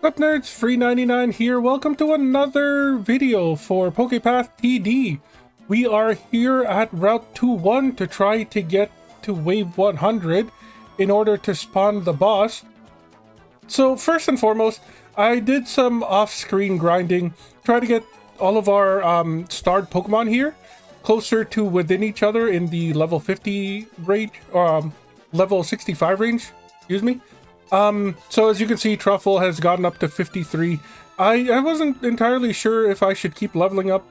Sup Nerds, free 99 here. Welcome to another video for Pokepath TD. We are here at Route 21 to try to get to Wave 100 in order to spawn the boss. So first and foremost, I did some off-screen grinding, try to get all of our starred Pokemon here closer to within each other in the level 50 range, level 65 range, excuse me. So as you can see, Truffle has gotten up to 53. I wasn't entirely sure if I should keep leveling them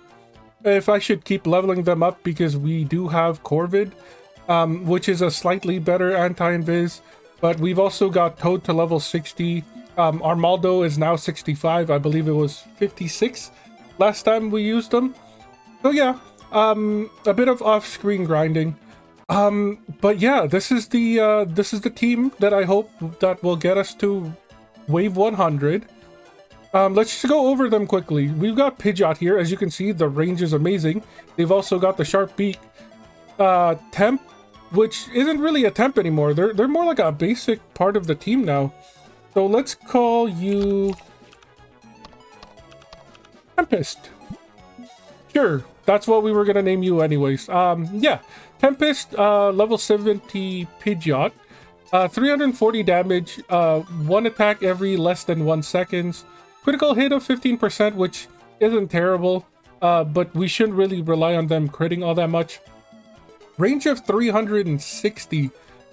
up because we do have Corvid, which is a slightly better anti-invis, but we've also got Toad to level 60. Armaldo is now 65. I believe it was 56 last time we used them. So yeah, a bit of off-screen grinding. But yeah, this is the team that I hope that will get us to Wave 100. Let's just go over them quickly. We've got Pidgeot here. As you can see, the range is amazing. They've also got the Sharp Beak. Temp, which isn't really a temp anymore. They're more like a basic part of the team now. So let's call you Tempest. Sure, that's what we were gonna name you anyways. Yeah. Tempest, level 70 Pidgeot, 340 damage, one attack every less than 1 second, critical hit of 15%, which isn't terrible, but we shouldn't really rely on them critting all that much. Range of 360,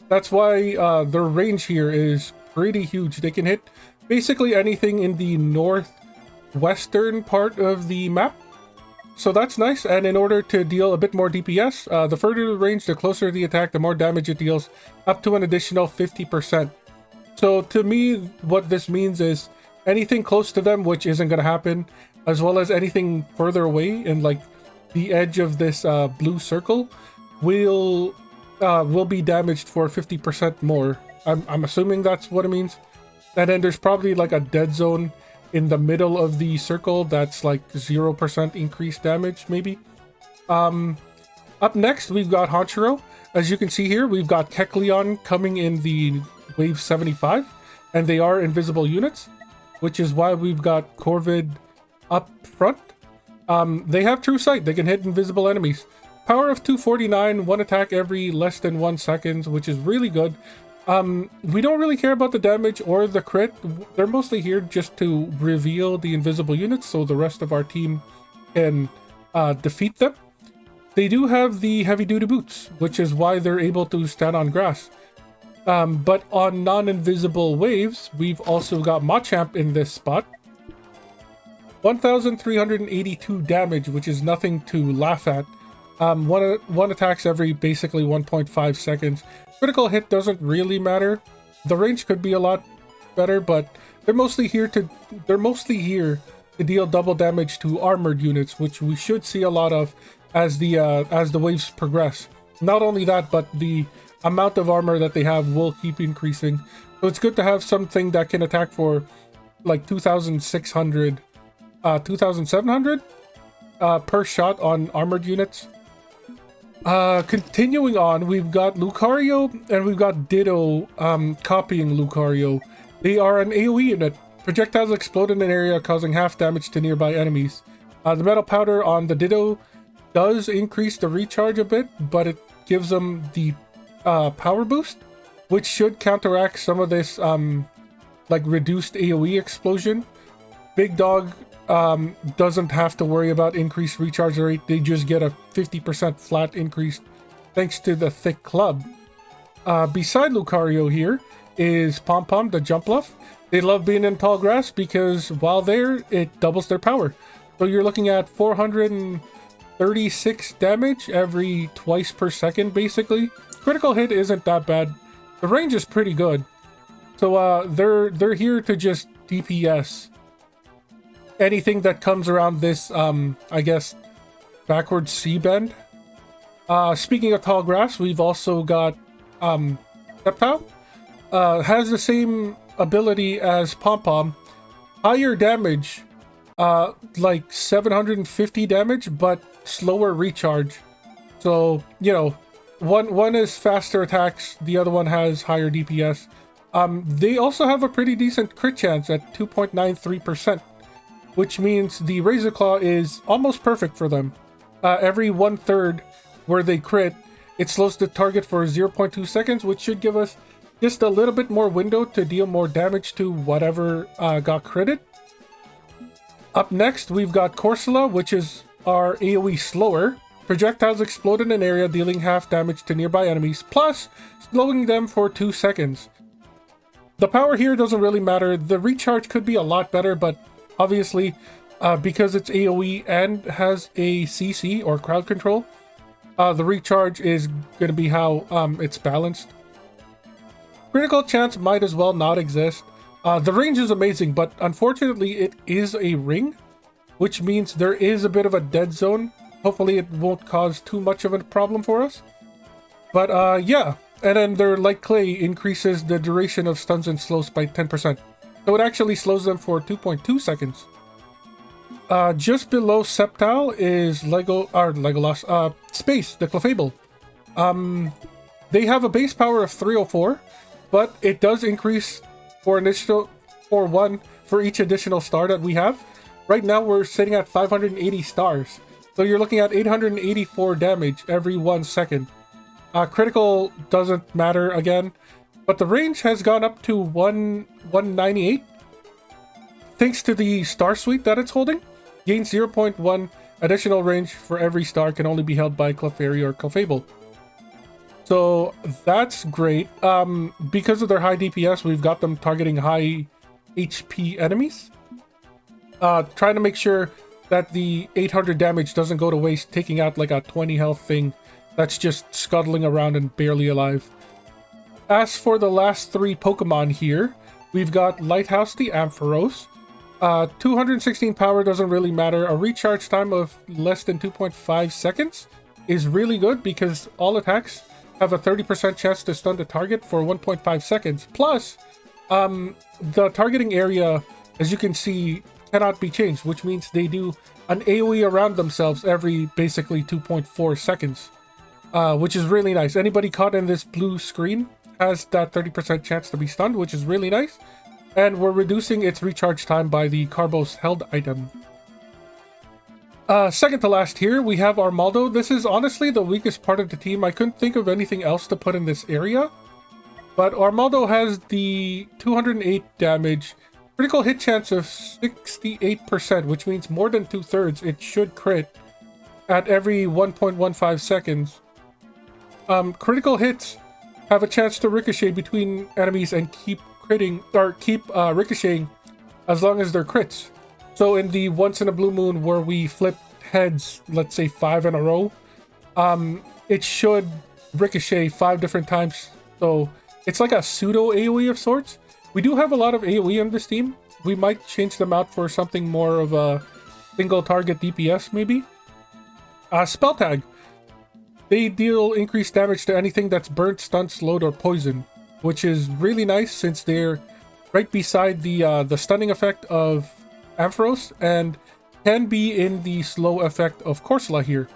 that's why their range here is pretty huge. They can hit basically anything in the northwestern part of the map. So that's nice, and in order to deal a bit more DPS, the further the range, the closer the attack, the more damage it deals, up to an additional 50%. So to me, what this means is anything close to them, which isn't going to happen, as well as anything further away in like the edge of this blue circle, will be damaged for 50% more. I'm assuming that's what it means. And then there's probably like a dead zone in the middle of the circle that's like 0% increased damage, maybe. Up next, we've got Honcharo. As you can see here, we've got Kecleon coming in the Wave 75, and they are invisible units, which is why we've got Corvid up front. They have True Sight. They can hit invisible enemies. Power of 249, one attack every less than 1 second, which is really good. We don't really care about the damage or the crit. They're mostly here just to reveal the invisible units so the rest of our team can defeat them. They do have the heavy duty boots, which is why they're able to stand on grass. But on non-invisible waves, we've also got Machamp in this spot. 1,382 damage, which is nothing to laugh at. One attacks every basically 1.5 seconds. Critical hit doesn't really matter. The range could be a lot better, but they're mostly here to deal double damage to armored units, which we should see a lot of as the waves progress. Not only that, but the amount of armor that they have will keep increasing. So it's good to have something that can attack for like 2,600, 2,700 per shot on armored units. Continuing on, we've got Lucario and we've got Ditto copying Lucario. They are an AoE unit. Projectiles explode in an area, causing half damage to nearby enemies. The metal powder on the Ditto does increase the recharge a bit, but it gives them the power boost, which should counteract some of this like reduced AoE explosion. Big Dog doesn't have to worry about increased recharge rate. They just get a 50% flat increase thanks to the thick club. Beside Lucario here is Pom Pom, the Jumpluff. They love being in tall grass because while there, it doubles their power. So you're looking at 436 damage every twice per second, basically. Critical hit isn't that bad. The range is pretty good. So they're here to just DPS anything that comes around this, I guess, backwards C-bend. Speaking of tall grass, we've also got Sceptile. Has the same ability as Pom Pom. Higher damage, like 750 damage, but slower recharge. So, you know, one is faster attacks, the other one has higher DPS. They also have a pretty decent crit chance at 2.93%, which means the Razor Claw is almost perfect for them. Every 1/3 where they crit, it slows the target for 0.2 seconds, which should give us just a little bit more window to deal more damage to whatever got critted. Up next, we've got Corsola, which is our AoE slower. Projectiles explode in an area, dealing half damage to nearby enemies, plus slowing them for 2 seconds. The power here doesn't really matter. The recharge could be a lot better, but obviously, because it's AoE and has a CC, or crowd control, the recharge is going to be how it's balanced. Critical chance might as well not exist. The range is amazing, but unfortunately it is a ring, which means there is a bit of a dead zone. Hopefully it won't cause too much of a problem for us. But yeah, and then their Light Clay increases the duration of stuns and slows by 10%. So it actually slows them for 2.2 seconds. Just below Sceptile is Legolas, Space, the Clefable. They have a base power of 304, but it does increase for each additional star that we have. Right now we're sitting at 580 stars. So you're looking at 884 damage every 1 second. Critical doesn't matter again, but the range has gone up to 198. Thanks to the star suite that it's holding. Gains 0.1 additional range for every star, can only be held by Clefairy or Clefable. So that's great. Because of their high DPS, we've got them targeting high HP enemies. Trying to make sure that the 800 damage doesn't go to waste, taking out like a 20 health thing that's just scuttling around and barely alive. As for the last 3 Pokemon here, we've got Lighthouse the Ampharos. 216 power doesn't really matter. A recharge time of less than 2.5 seconds is really good because all attacks have a 30% chance to stun the target for 1.5 seconds. Plus, the targeting area, as you can see, cannot be changed, which means they do an AoE around themselves every basically 2.4 seconds, which is really nice. Anybody caught in this blue screen has that 30% chance to be stunned, which is really nice. And we're reducing its recharge time by the Carbos held item. Second to last here, we have Armaldo. This is honestly the weakest part of the team. I couldn't think of anything else to put in this area. But Armaldo has the 208 damage, critical hit chance of 68%, which means more than 2/3 it should crit at every 1.15 seconds. Critical hits have a chance to ricochet between enemies and keep ricocheting as long as they're crits. So in the once in a blue moon where we flip heads, let's say 5 in a row, it should ricochet 5 different times. So it's like a pseudo AoE of sorts. We do have a lot of AoE on this team. We might change them out for something more of a single target DPS maybe. Spell Tag. They deal increased damage to anything that's burnt, stunned, slowed, or poisoned, which is really nice since they're right beside the stunning effect of Ampharos and can be in the slow effect of Corsola here.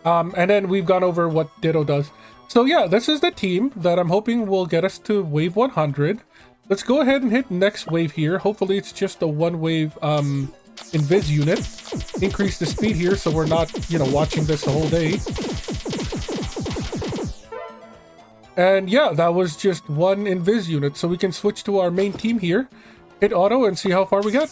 And then we've gone over what Ditto does. So yeah, this is the team that I'm hoping will get us to wave 100. Let's go ahead and hit next wave here. Hopefully it's just a 1 wave invis unit. Increase the speed here so we're not, watching this the whole day. And yeah, that was just 1 invis unit. So we can switch to our main team here, hit auto, and see how far we get.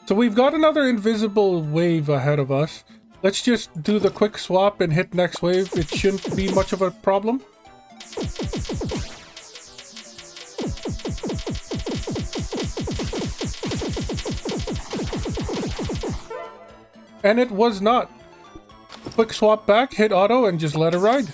So we've got another invisible wave ahead of us. Let's just do the quick swap and hit next wave. It shouldn't be much of a problem. And it was not. Quick swap back, hit auto, and just let it ride.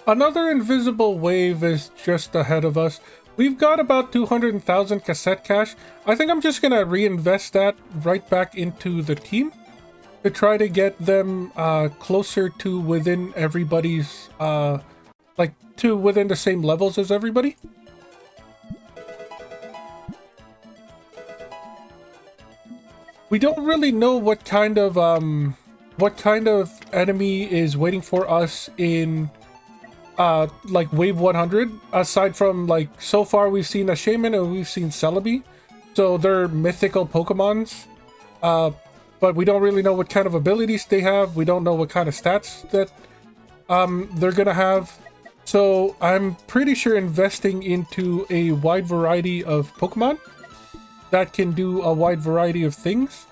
Another invisible wave is just ahead of us. We've got about 200,000 cassette cash. I think I'm just gonna reinvest that right back into the team to try to get them closer to within everybody's like to within the same levels as everybody. We don't really know what kind of enemy is waiting for us in like wave 100, aside from like so far we've seen a Shaman and we've seen Celebi, so they're mythical Pokemons, but we don't really know what kind of abilities they have. We don't know what kind of stats that they're gonna have, so I'm pretty sure investing into a wide variety of Pokemon that can do a wide variety of things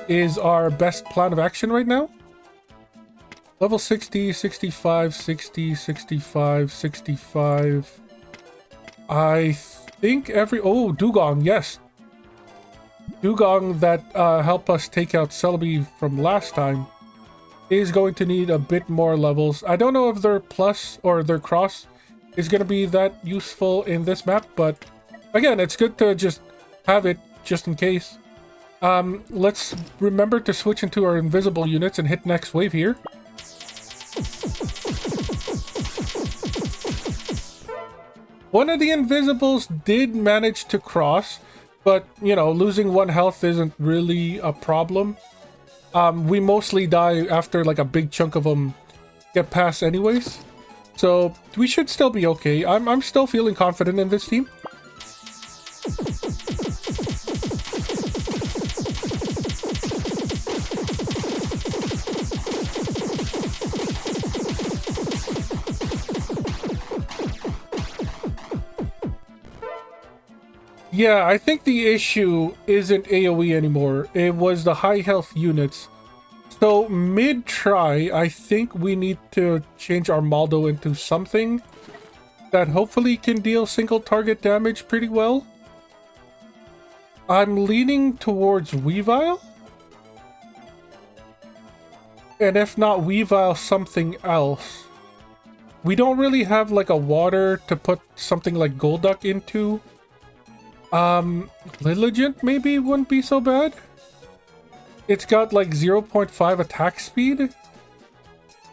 is our best plan of action right now. Level 60, 65, 60, 65, 65. I think oh, Dugong, yes. Dugong that helped us take out Celebi from last time is going to need a bit more levels. I don't know if their plus or their cross is going to be that useful in this map, but again, it's good to just have it just in case. Let's remember to switch into our invisible units and hit next wave here. One of the invisibles did manage to cross, but you know, losing 1 health isn't really a problem. We mostly die after like a big chunk of them get past anyways, so we should still be okay. I'm still feeling confident in this team. Yeah, I think the issue isn't AoE anymore. It was the high health units. So mid-try, I think we need to change our Maldo into something that hopefully can deal single target damage pretty well. I'm leaning towards Weavile. And if not Weavile, something else. We don't really have like a water to put something like Golduck into. Lilligant maybe wouldn't be so bad. It's got like 0.5 attack speed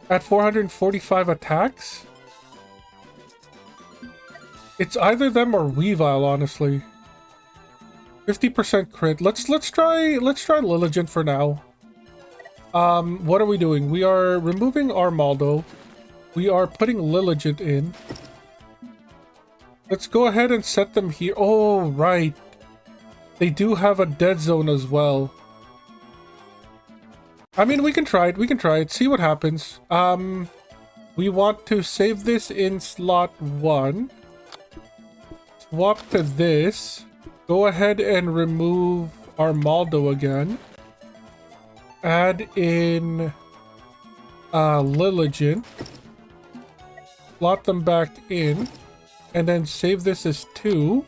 at 445 attacks. It's either them or Weavile, honestly. 50% crit. Let's try Lilligant for now. What are we doing? We are removing Armaldo. We are putting Lilligant in. Let's go ahead and set them here. Oh, right. They do have a dead zone as well. I mean, we can try it. We can try it. See what happens. We want to save this in slot 1. Swap to this. Go ahead and remove Armaldo again. Add in Lilligant. Slot them back in. And then save this as 2.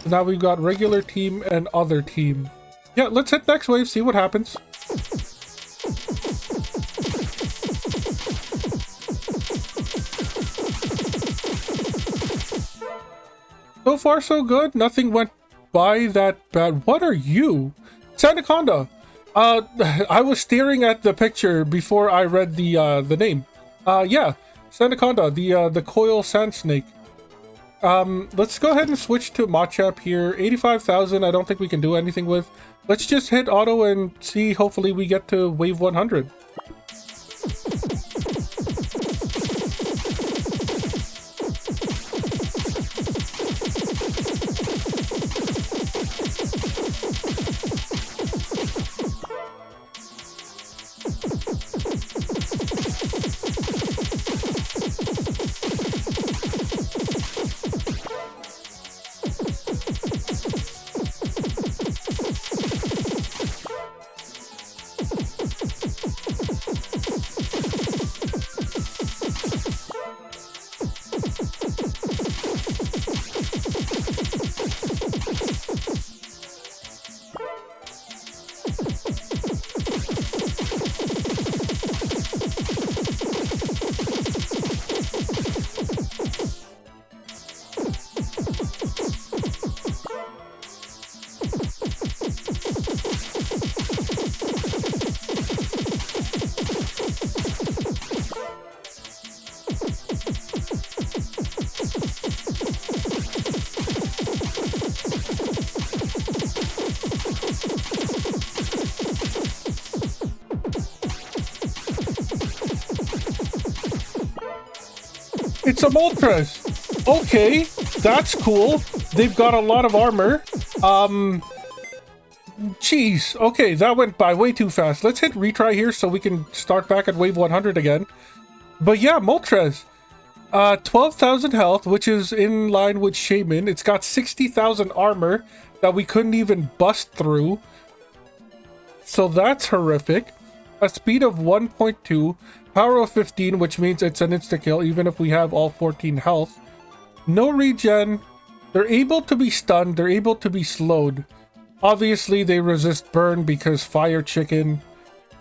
So now we've got regular team and other team. Yeah, let's hit next wave, see what happens. So far, so good. Nothing went by that bad. What are you? Sandaconda. I was staring at the picture before I read the name. Yeah. Sandaconda, the coil sand snake. Let's go ahead and switch to Machop here. 85,000, I don't think we can do anything with. Let's just hit auto and see, hopefully we get to wave 100. It's a Moltres. Okay, that's cool. They've got a lot of armor. Jeez. Okay, that went by way too fast. Let's hit retry here so we can start back at wave 100 again. But yeah, Moltres. 12,000 health, which is in line with Shaman. It's got 60,000 armor that we couldn't even bust through. So that's horrific. A speed of 1.2. Power of 15, which means it's an insta-kill even if we have all 14 health. No regen. They're able to be stunned. They're able to be slowed. Obviously, they resist burn because fire chicken.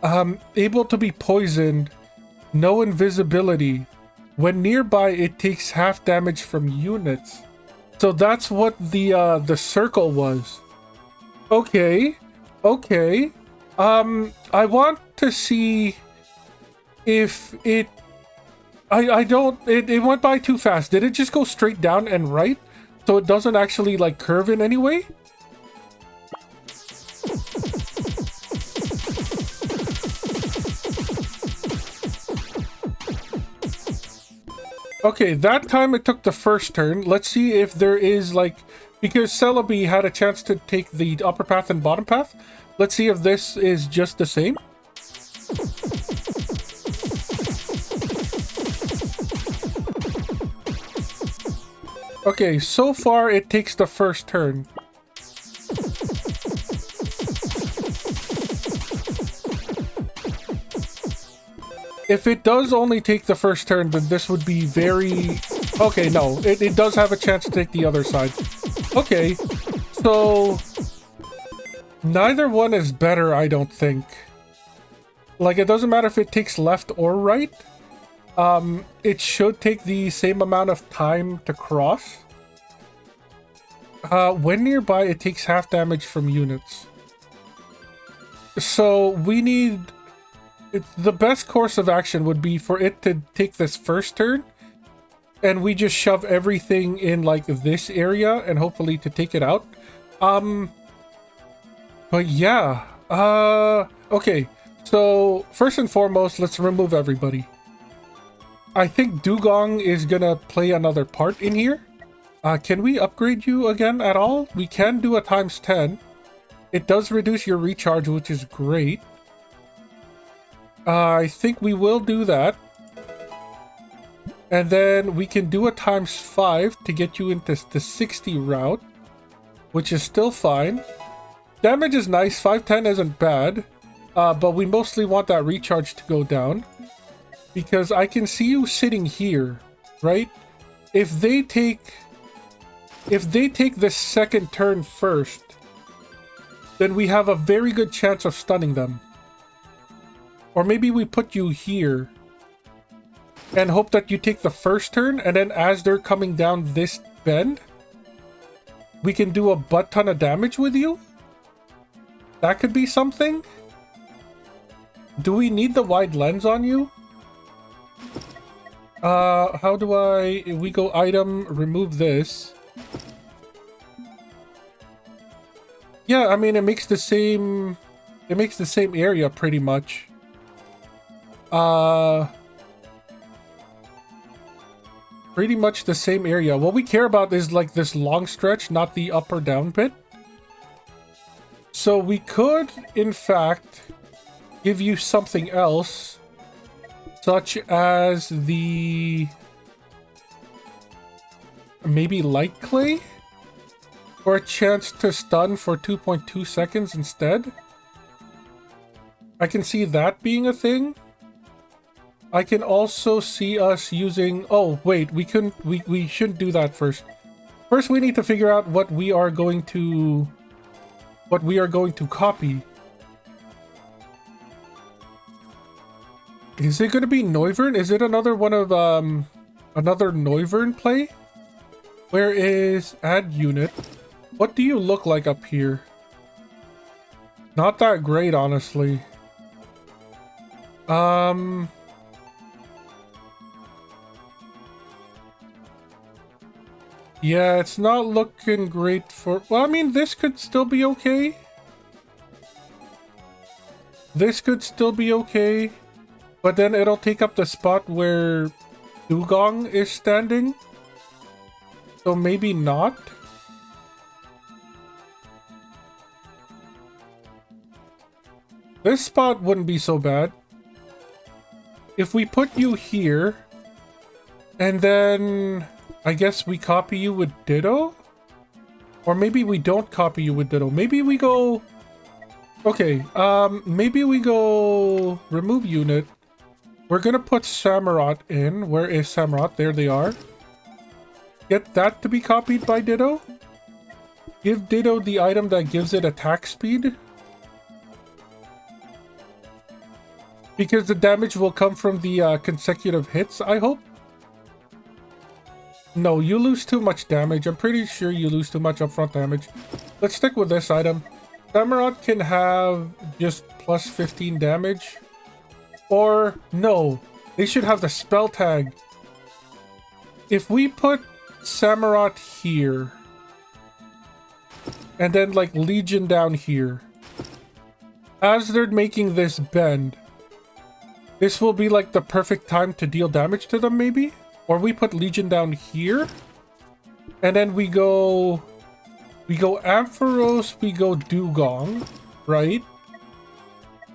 Able to be poisoned. No invisibility. When nearby, it takes half damage from units. So that's what the circle was. Okay. Okay. I want to see if it... It went by too fast. Did it just go straight down and right? So it doesn't actually, like, curve in any way? Okay, that time it took the first turn. Let's see if there is, like... Because Celebi had a chance to take the upper path and bottom path. Let's see if this is just the same. Okay, so far it takes the first turn. If it does only take the first turn, then this would be very... Okay, no, it does have a chance to take the other side. Okay, so... Neither one is better, I don't think. Like, it doesn't matter if it takes left or right. It should take the same amount of time to cross. When nearby, it takes half damage from units. So, we need... the best course of action would be for it to take this first turn. And we just shove everything in, like, this area. And hopefully to take it out. But yeah. Okay. So, first and foremost, let's remove everybody. I think Dugong is gonna play another part in here. Can we upgrade you again at all? We can do a times 10. It does reduce your recharge, which is great. I think we will do that. And then we can do a times 5 to get you into the 60 route, which is still fine. Damage is nice. 510 isn't bad. But we mostly want that recharge to go down. Because I can see you sitting here, right? If they take the second turn first, then we have a very good chance of stunning them. Or maybe we put you here and hope that you take the first turn, and then as they're coming down this bend, we can do a butt ton of damage with you. That could be something. Do we need the wide lens on you? How do we go item, remove this. Yeah, I mean, it makes the same area pretty much. Pretty much the same area. What we care about is like this long stretch, not the up or down bit. So we could, in fact, give you something else, such as the maybe light clay, or a chance to stun for 2.2 seconds instead. I can see that being a thing. I can also see us using... Oh, wait, we shouldn't do that first. First, we need to figure out what we are going to copy. Is it going to be Noivern? Is it another one of, another Noivern play? Where is add unit? What do you look like up here? Not that great, honestly. Yeah, it's not looking great for... Well, I mean, this could still be okay. This could still be okay. But then it'll take up the spot where Dugong is standing. So maybe not. This spot wouldn't be so bad. If we put you here, and then I guess we copy you with Ditto? Or maybe we don't copy you with Ditto. Maybe we go... Okay, maybe we go remove unit. We're gonna put Samurott in. Where is Samurott? There they are. Get that to be copied by Ditto. Give Ditto the item that gives it attack speed. Because the damage will come from the consecutive hits, I hope. No, you lose too much damage. I'm pretty sure you lose too much upfront damage. Let's stick with this item. Samurott can have just plus 15 damage. Or, no, they should have the spell tag. If we put Samurott here, and then like Legion down here, as they're making this bend, this will be like the perfect time to deal damage to them, maybe? Or we put Legion down here, and then we go Ampharos, we go Dugong, right?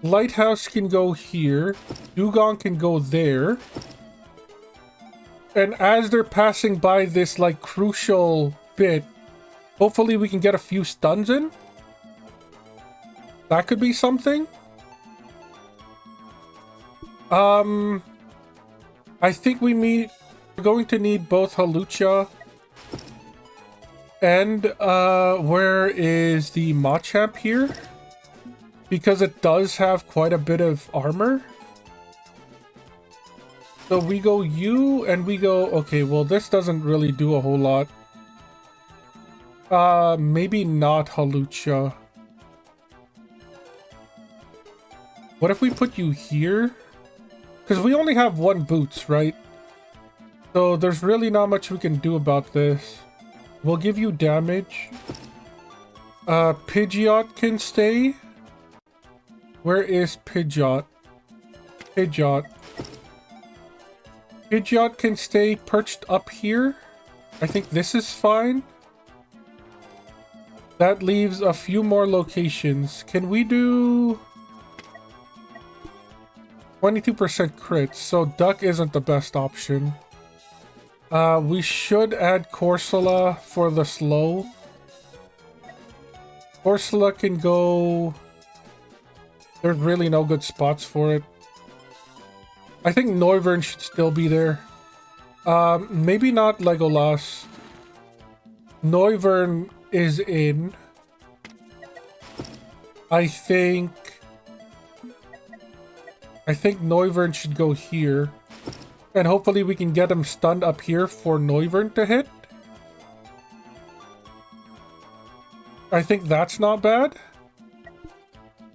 Lighthouse can go here, Dugong can go there, and as they're passing by this like crucial bit, hopefully we can get a few stuns in. That could be something. I think we're going to need both Halucha and where is the Machamp here? Because it does have quite a bit of armor. So we go you and we go... Okay, well this doesn't really do a whole lot. Maybe not Halucha. What if we put you here? Because we only have one boots, right? So there's really not much we can do about this. We'll give you damage. Pidgeot can stay. Where is Pidgeot? Pidgeot. Pidgeot can stay perched up here. I think this is fine. That leaves a few more locations. Can we do... 22% crit, so Duck isn't the best option. We should add Corsola for the slow. Corsola can go... There's really no good spots for it. I think Noivern should still be there. Maybe not Legolas. Noivern is in. I think Noivern should go here. And hopefully we can get him stunned up here for Noivern to hit. I think that's not bad.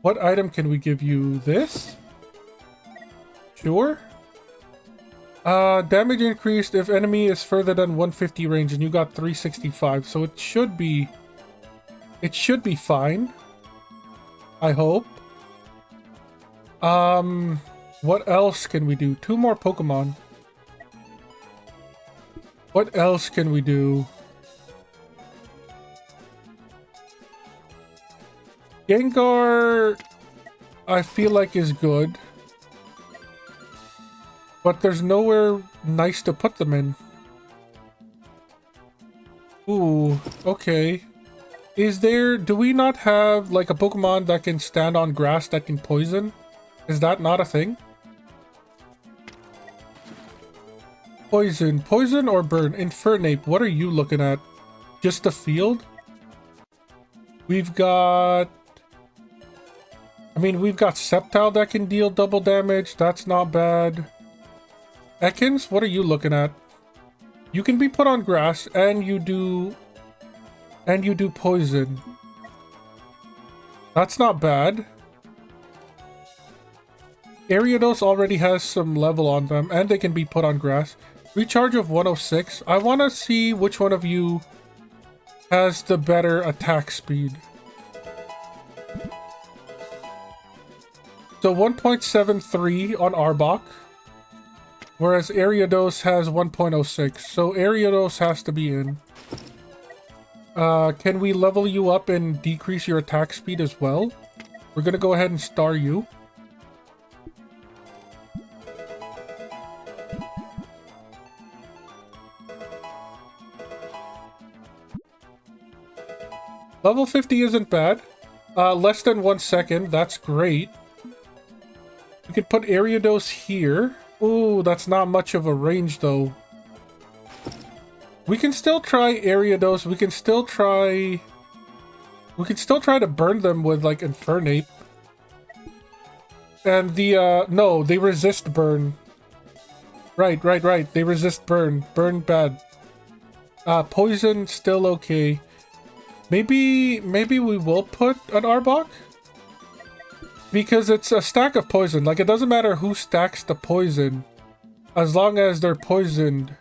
What item can we give you? This? Sure. Damage increased if enemy is further than 150 range, and you got 365, so it should be fine. I hope. What else can we do? 2 more Pokemon. What else can we do? Gengar, I feel like is good. But there's nowhere nice to put them in. Ooh, okay. Do we not have like a Pokemon that can stand on grass that can poison? Is that not a thing? Poison or burn? Infernape, what are you looking at? Just the field? We've got Sceptile that can deal double damage. That's not bad. Ekans, what are you looking at? You can be put on grass and you do poison. That's not bad. Ariados already has some level on them and they can be put on grass. Recharge of 106. I want to see which one of you has the better attack speed. So 1.73 on Arbok, whereas Ariados has 1.06. So Ariados has to be in. Can we level you up and decrease your attack speed as well? We're gonna go ahead and star you. Level 50 isn't bad. Less than 1 second. That's great. We could put Ariados here. Ooh, that's not much of a range though. We can still try Ariados. We can still try to burn them with like Infernape. And no, they resist burn. Right. They resist burn. Burn bad. Poison still okay. Maybe we will put an Arbok? Because it's a stack of poison. Like, it doesn't matter who stacks the poison. As long as they're poisoned,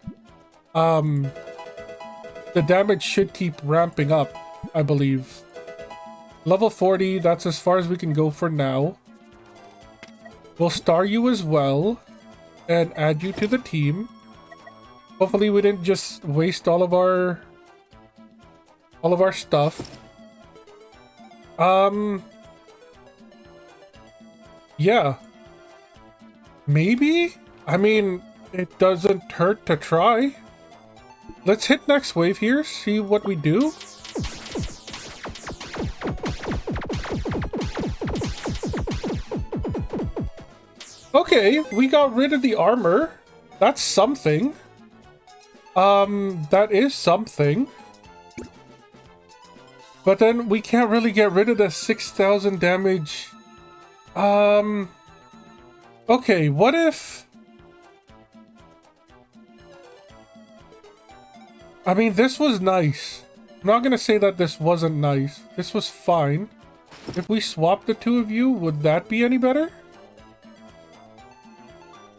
the damage should keep ramping up, I believe. Level 40, that's as far as we can go for now. We'll star you as well and add you to the team. Hopefully we didn't just waste all of our stuff. Yeah. Maybe? I mean, it doesn't hurt to try. Let's hit next wave here, see what we do. Okay, we got rid of the armor. That's something. That is something. But then we can't really get rid of the 6,000 damage. Okay, what if... I mean, this was nice. I'm not gonna say that this wasn't nice. This was fine. If we swap the two of you, would that be any better?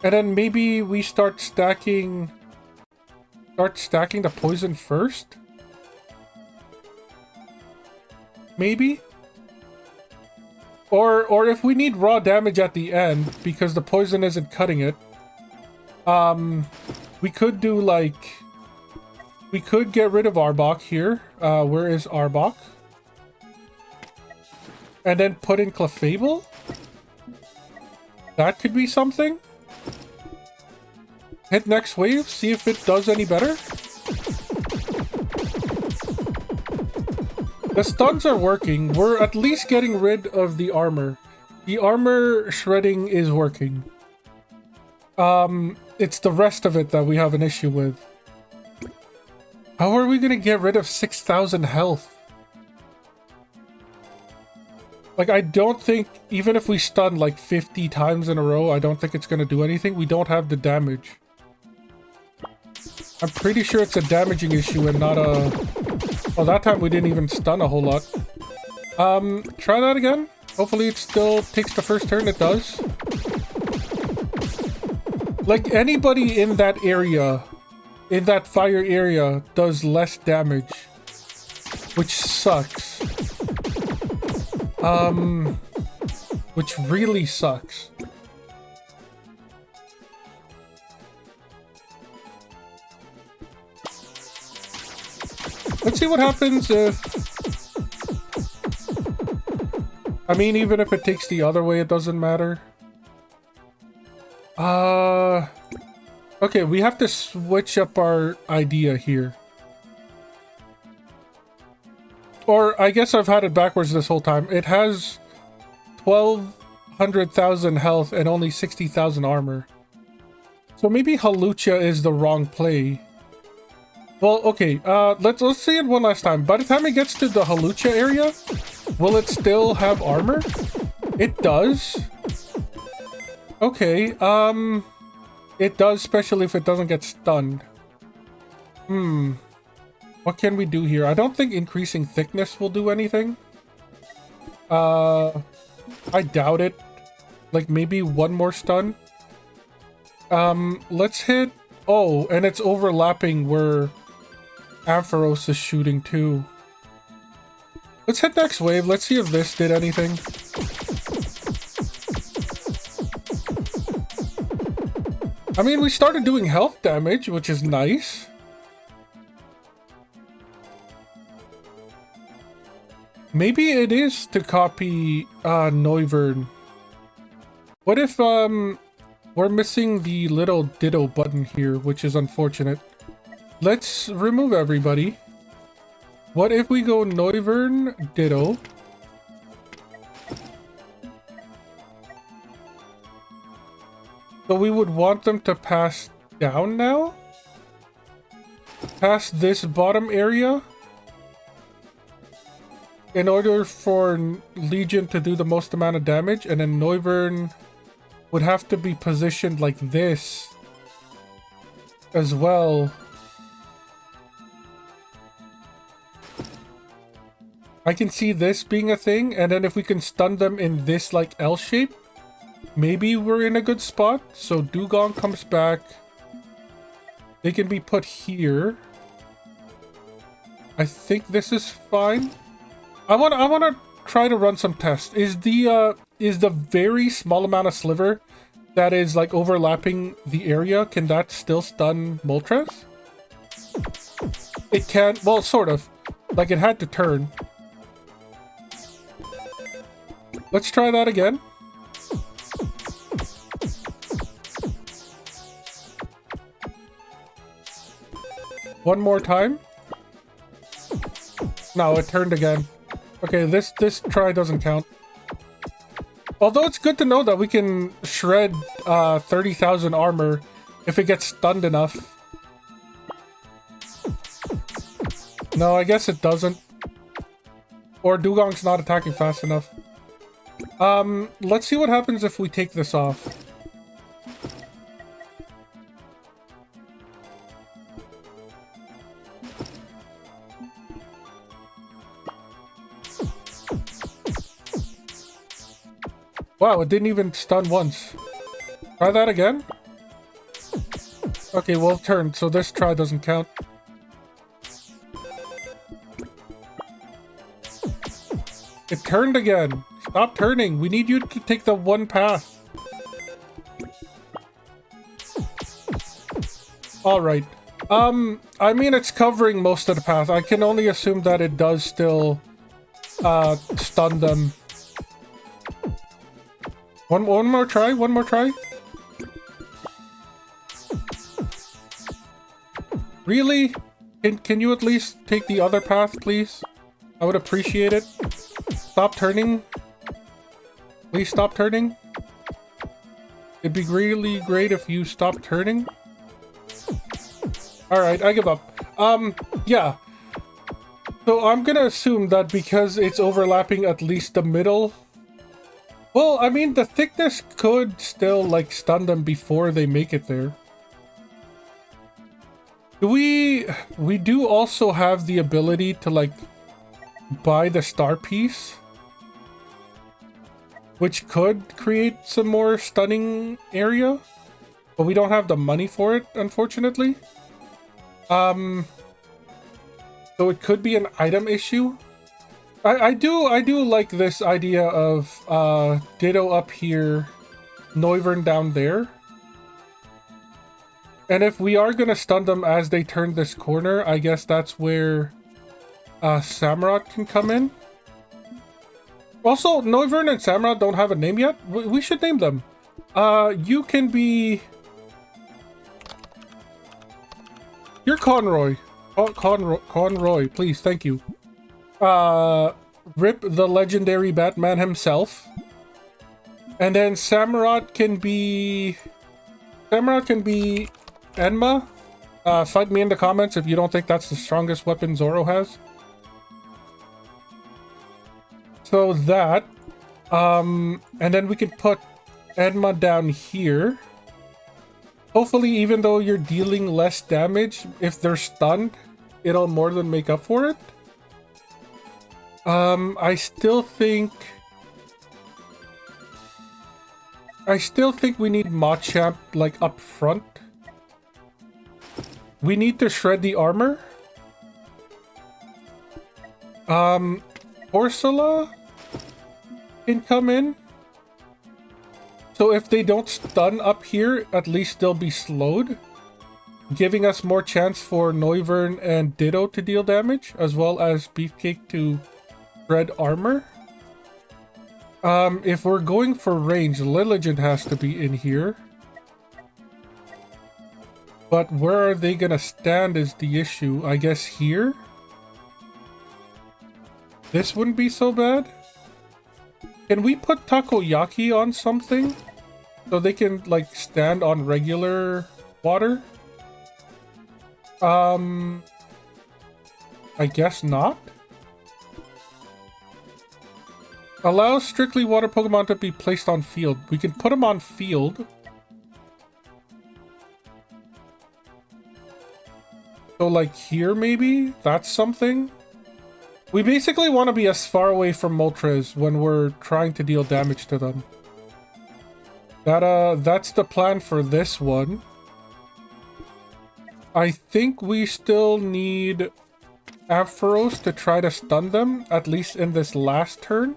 And then maybe we start stacking the poison first? Maybe? Or if we need raw damage at the end because the poison isn't cutting it, we could do like... We could get rid of Arbok here. Where is Arbok? And then put in Clefable? That could be something. Hit next wave, see if it does any better. The stuns are working. We're at least getting rid of the armor. The armor shredding is working. It's the rest of it that we have an issue with. How are we gonna get rid of 6,000 health? Like, I don't think, even if we stun like 50 times in a row, I don't think it's gonna do anything. We don't have the damage. I'm pretty sure it's a damaging issue and not a... Oh, that time we didn't even stun a whole lot. Try that again. Hopefully it still takes the first turn. It does. Like, anybody in that area, in that fire area, does less damage. Which sucks. Which really sucks. Let's see what happens if... I mean, even if it takes the other way, it doesn't matter. Okay, we have to switch up our idea here. Or, I guess I've had it backwards this whole time. It has 1,200,000 health and only 60,000 armor. So maybe Halucha is the wrong play. Well, okay, let's see it one last time. By the time it gets to the Halucha area, will it still have armor? It does. Okay, it does, especially if it doesn't get stunned. What can we do here? I don't think increasing thickness will do anything. I doubt it. Like, maybe one more stun. Let's hit... Oh, and it's overlapping where Ampharos is shooting too. Let's hit next wave. Let's see if this did anything. I mean, we started doing health damage, which is nice. Maybe it is to copy Noivern. What if we're missing the little ditto button here, which is unfortunate. Let's remove everybody. What if we go Noivern ditto? So we would want them to pass down now? Past this bottom area? In order for Legion to do the most amount of damage, and then Noivern would have to be positioned like this as well. I can see this being a thing, and then if we can stun them in this like L shape, maybe we're in a good spot. So Dugong comes back. They can be put here. I think this is fine. I want to try to run some tests. Is the very small amount of sliver that is like overlapping the area, can that still stun Moltres? It can, well, sort of. Like, it had to turn. Let's try that again. One more time. No, it turned again. Okay, this try doesn't count. Although it's good to know that we can shred 30,000 armor if it gets stunned enough. No, I guess it doesn't. Or Dugong's not attacking fast enough. Let's see what happens if we take this off. Wow, it didn't even stun once. Try that again? Okay, well, turn, so this try doesn't count. It turned again. Stop turning. We need you to take the one path. Alright. I mean, it's covering most of the path. I can only assume that it does still stun them. One more try, one more try. Really? Can you at least take the other path, please? I would appreciate it. Stop turning. Please stop turning. It'd be really great if you stopped turning. Alright, I give up. Yeah. So I'm gonna assume that because it's overlapping at least the middle. Well, I mean, the thickness could still, like, stun them before they make it there. We do also have the ability to, like, buy the star piece, which could create some more stunning area. but we don't have the money for it, unfortunately. So it could be an item issue. I do like this idea of Ditto up here, Noivern down there. And if we are gonna stun them as they turn this corner, I guess that's where Samurott can come in. Also, Noivern and Samurott don't have a name yet. We should name them. You can be... You're Conroy. Conroy, please, thank you. Rip the legendary Batman himself. And then Samurott can be... Enma. Fight me in the comments if you don't think that's the strongest weapon Zoro has. So that, and then we can put Enma down here. Hopefully, even though you're dealing less damage, if they're stunned, it'll more than make up for it. I still think we need Machamp, like, up front. We need to shred the armor. Ursula can come in. So if they don't stun up here, at least they'll be slowed, giving us more chance for Noivern and Ditto to deal damage, as well as Beefcake to shred armor. If we're going for range, Lilligant has to be in here. But where are they gonna stand is the issue. I guess here? This wouldn't be so bad. Can we put Takoyaki on something? So they can, like, stand on regular water? I guess not. Allow strictly water Pokemon to be placed on field. We can put them on field. So, like, here, maybe? That's something? We basically want to be as far away from Moltres when we're trying to deal damage to them. That's the plan for this one. I think we still need Ampharos to try to stun them, at least in this last turn.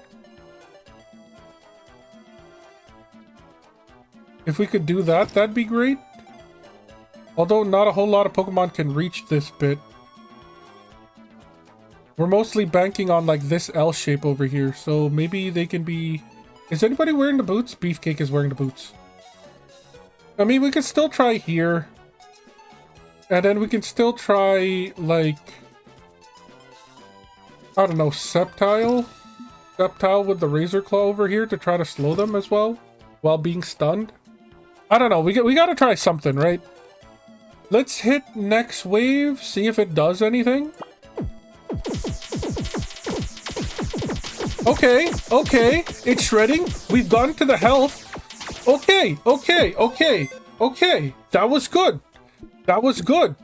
If we could do that, that'd be great. Although not a whole lot of Pokemon can reach this bit. We're mostly banking on, like, this L shape over here, so maybe they can be... Is anybody wearing the boots? Beefcake is wearing the boots. I mean, we could still try here. And then we can still try, like... I don't know, Sceptile? Sceptile with the Razor Claw over here to try to slow them as well, while being stunned. I don't know, we gotta try something, right? Let's hit next wave, see if it does anything. Okay, okay, it's shredding. We've gone to the health. Okay, okay, okay, okay. That was good. That was good.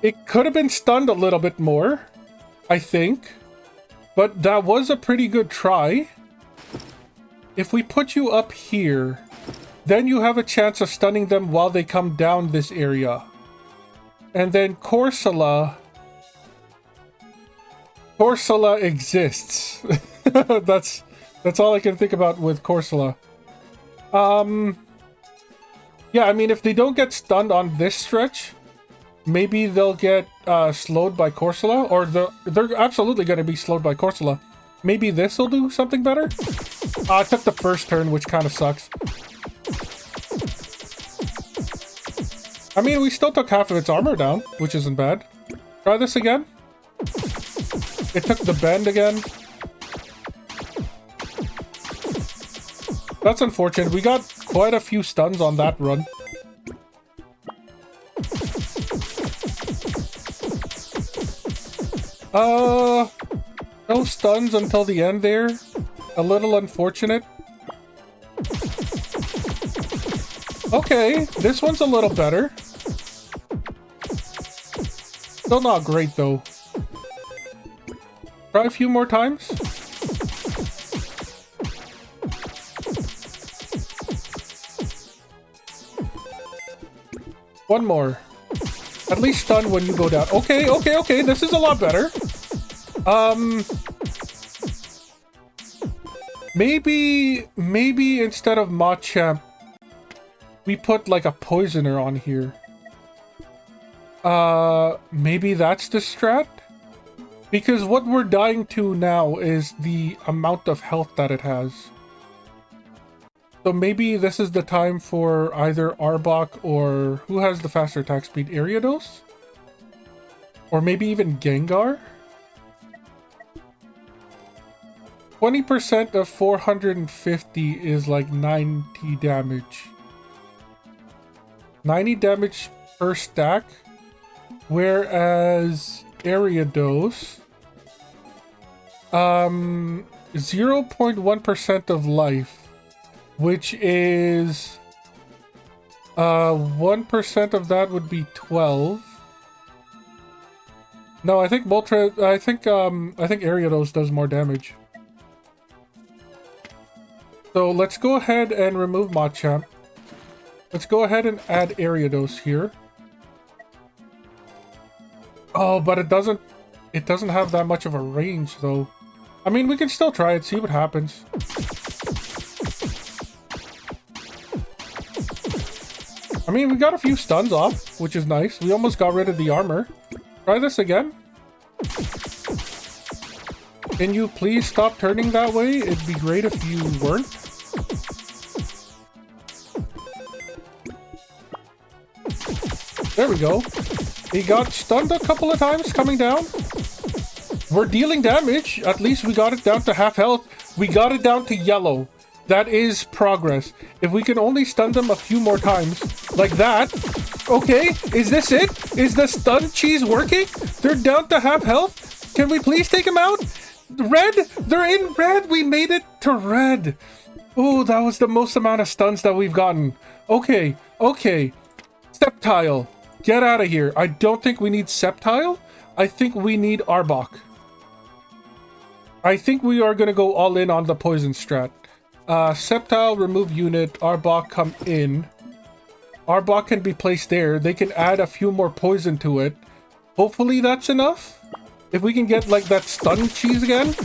It could have been stunned a little bit more, I think. But that was a pretty good try. If we put you up here, then you have a chance of stunning them while they come down this area. And then Corsola exists. that's all I can think about with Corsola. Yeah, I mean, if they don't get stunned on this stretch, maybe they'll get slowed by Corsola, or they're absolutely going to be slowed by Corsola. Maybe this will do something better? I took the first turn, which kind of sucks. I mean, we still took half of its armor down, which isn't bad. Try this again. It took the bend again. That's unfortunate. We got quite a few stuns on that run. No stuns until the end there. A little unfortunate. Okay, this one's a little better. Still not great, though. Try a few more times. One more. At least stun when you go down. Okay, okay, okay. This is a lot better. Maybe instead of Machamp, we put like a poisoner on here. Maybe that's the strat? Because what we're dying to now is the amount of health that it has. So maybe this is the time for either Arbok or... Who has the faster attack speed? Ariados? Or maybe even Gengar? 20% of 450 is like 90 damage. 90 damage per stack. Whereas Ariados... 0.1% of life. Which is 1% of that would be 12. No, I think I think Ariados does more damage. So let's go ahead and remove Machamp. Let's go ahead and add Ariados here. Oh, but it doesn't have that much of a range though. I mean, we can still try it, see what happens. I mean, we got a few stuns off, which is nice. We almost got rid of the armor. Try this again. Can you please stop turning that way? It'd be great if you weren't. There we go. He got stunned a couple of times coming down. We're dealing damage. At least we got it down to half health. We got it down to yellow. That is progress. If we can only stun them a few more times, like that. Okay, is this it? Is the stun cheese working? They're down to half health. Can we please take them out? Red? They're in red. We made it to red. Oh, that was the most amount of stuns that we've gotten. Okay, okay. Sceptile, get out of here. I don't think we need Sceptile. I think we need Arbok. I think we are going to go all in on the poison strat. Sceptile, remove unit. Arbok, come in. Arbok can be placed there. They can add a few more poison to it. Hopefully that's enough. If we can get like that stun cheese again.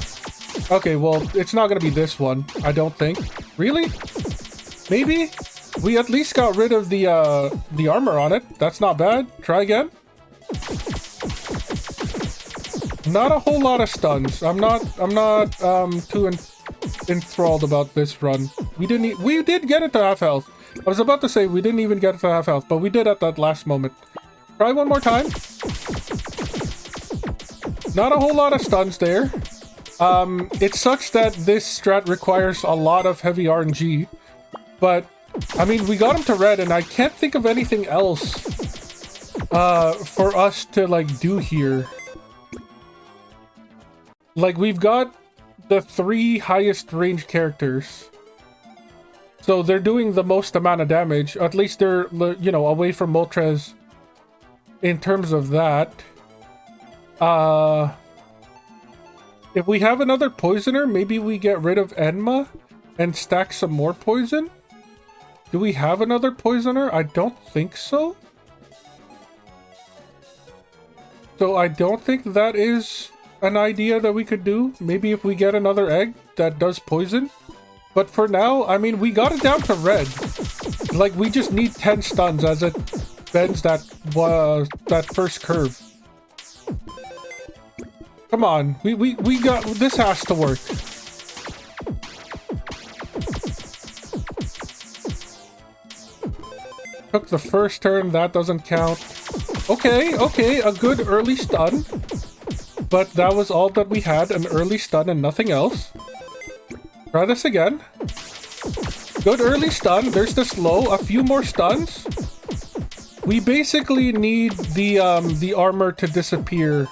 Okay, well, it's not going to be this one. I don't think. Really? Maybe? We at least got rid of the armor on it. That's not bad. Try again. Not a whole lot of stuns. I'm not too enthralled about this run. We did get it to half health. I was about to say we didn't even get it to half health, but we did at that last moment. Try one more time. Not a whole lot of stuns there. It sucks that this strat requires a lot of heavy RNG, but I mean, we got him to red, and I can't think of anything else for us to like do here. Like, we've got the 3 highest range characters. So they're doing the most amount of damage. At least they're, you know, away from Moltres in terms of that. If we have another poisoner, maybe we get rid of Enma and stack some more poison? Do we have another poisoner? I don't think so. So I don't think that is an idea that we could do. Maybe if we get another egg that does poison. But for now, I mean, we got it down to red. Like, we just need 10 stuns as it bends that first curve. Come on, we got this. Has to work. Took the first turn, that doesn't count. Okay, okay, a good early stun. But that was all that we had, an early stun and nothing else. Try this again. Good early stun, there's the slow, a few more stuns. We basically need the armor to disappear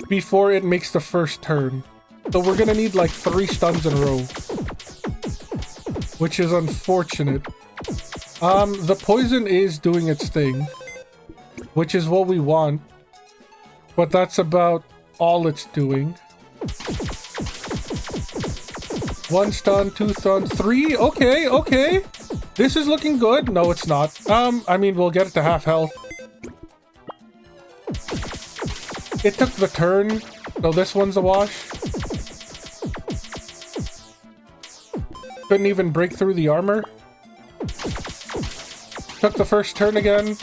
before it makes the first turn. So we're gonna need like 3 stuns in a row. Which is unfortunate. The poison is doing its thing. Which is what we want. But that's about all it's doing. 1 stun, 2 stun, 3. Okay, okay. This is looking good. No, it's not. I mean, we'll get it to half health. It took the turn, so this one's a wash. Couldn't even break through the armor. Took the first turn again.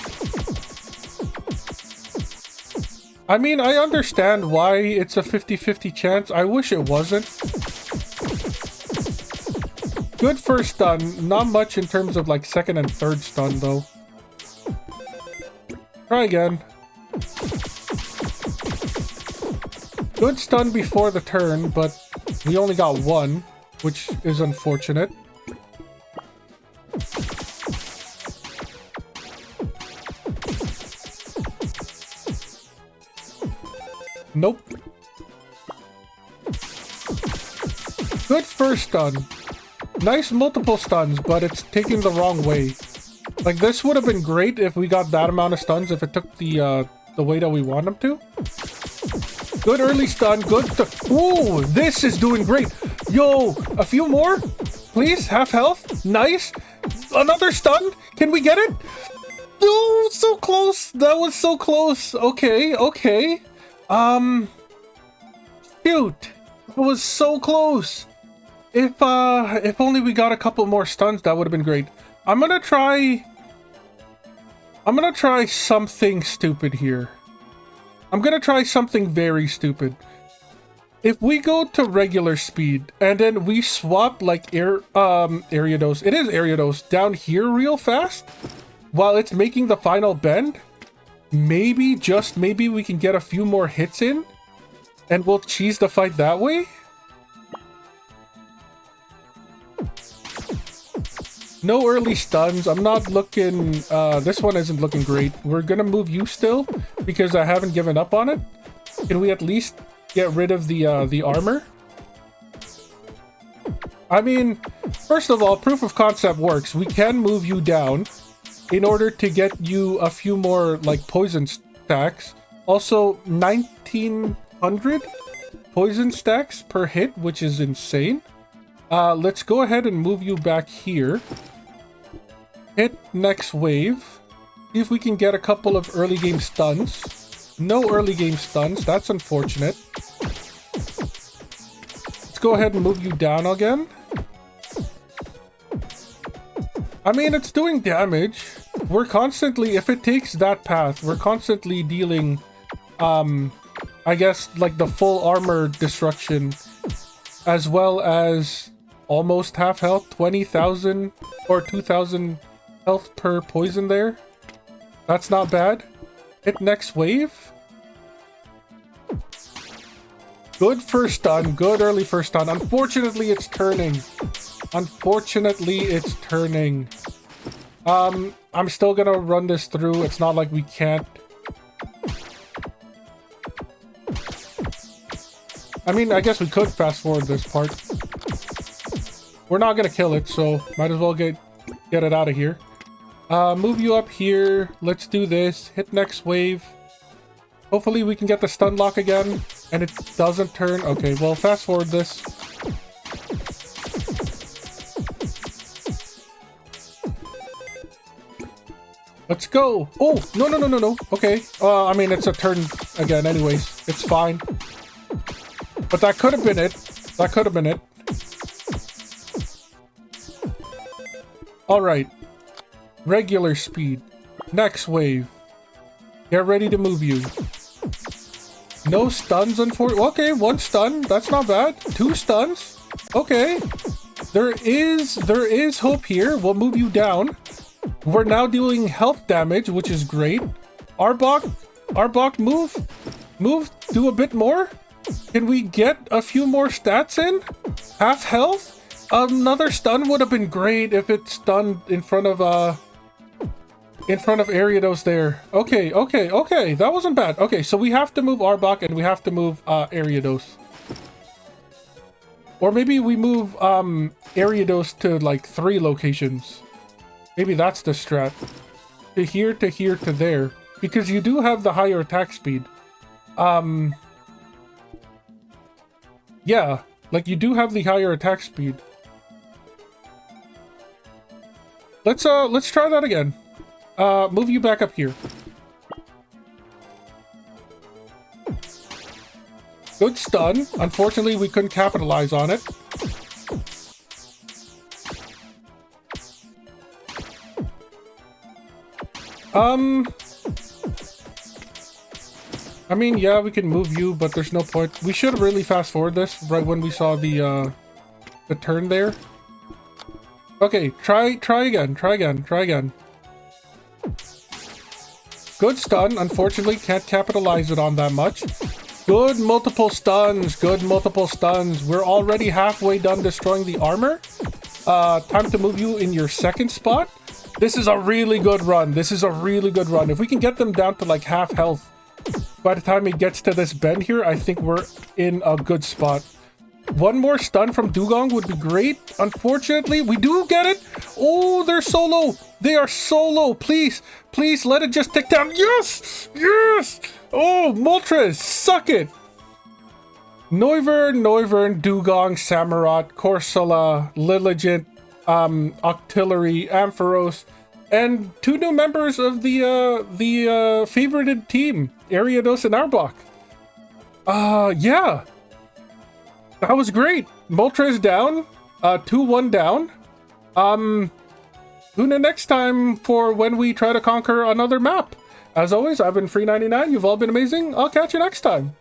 I mean, I understand why it's a 50-50 chance. I wish it wasn't. Good first stun. Not much in terms of like second and third stun though. Try again. Good stun before the turn, but we only got one, which is unfortunate. Nope. Good first stun. Nice multiple stuns, but it's taking the wrong way. Like, this would have been great if we got that amount of stuns, if it took the way that we want them to. Good early stun, good... Ooh, this is doing great. Yo, a few more? Please, half health. Nice. Another stun. Can we get it? Oh, so close. That was so close. Okay, okay. Shoot. That was so close. If only we got a couple more stuns, that would have been great. I'm gonna try something stupid here. I'm gonna try something very stupid. If we go to regular speed and then we swap like Ariados, it is Ariados, down here real fast while it's making the final bend, maybe, just maybe, we can get a few more hits in and we'll cheese the fight that way. No early stuns. I'm not looking... this one isn't looking great. We're gonna move you still because I haven't given up on it. Can we at least get rid of the armor? I mean, first of all, proof of concept works. We can move you down in order to get you a few more, like, poison stacks. Also, 1900 poison stacks per hit, which is insane. Let's go ahead and move you back here. Hit next wave. See if we can get a couple of early game stuns. No early game stuns. That's unfortunate. Let's go ahead and move you down again. I mean, it's doing damage. We're constantly, if it takes that path, we're constantly dealing, I guess, like the full armor destruction, as well as almost half health, 20,000 or 2,000 health per poison there. That's not bad. Hit next wave. Good first stun, good early first stun. Unfortunately, it's turning. Unfortunately, it's turning. I'm still gonna run this through. It's not like we can't. I mean, I guess we could fast forward this part. We're not gonna kill it, so might as well get it out of here. Move you up here. Let's do this. Hit next wave. Hopefully we can get the stun lock again, and it doesn't turn. Okay, well, fast forward this. Let's go. Oh, no, no, no, no, no. Okay. I mean, it's a turn again anyways. It's fine. But that could have been it. That could have been it. Alright. Regular speed. Next wave. Get ready to move you. No stuns, unfortunately. Okay, one stun. That's not bad. 2 stuns. Okay. There is hope here. We'll move you down. We're now doing health damage, which is great. Arbok, move. Do a bit more. Can we get a few more stats in? Half health? Another stun would have been great if it stunned in front of Ariados there. Okay, okay, okay. That wasn't bad. Okay, so we have to move Arbok and we have to move Ariados. Or maybe we move Ariados to like 3 locations. Maybe that's the strat. To here, to here, to there. Because you do have the higher attack speed. Yeah, like you do have the higher attack speed. Let's try that again. Move you back up here. Good stun. Unfortunately, we couldn't capitalize on it. I mean, yeah, we can move you, but there's no point. We should really fast forward this right when we saw the turn there. Okay, try again. Good stun. Unfortunately, can't capitalize it on that much. Good multiple stuns. We're already halfway done destroying the armor. Time to move you in your second spot. This is a really good run. If we can get them down to like half health by the time it gets to this bend here, I think we're in a good spot. One more stun from Dugong would be great. Unfortunately, we do get it. Oh, they're so low. They are so low. Please let it just tick down. Yes. Oh, Moltres, suck it. Noivern, Dugong, Samurott, Corsola, Lilligant, Octillery, Ampharos, and 2 new members of the favorited team, Ariados and Arbok. Yeah. That was great. Moltres down. 2-1 down. Tune in next time for when we try to conquer another map. As always, I've been Free99. You've all been amazing. I'll catch you next time.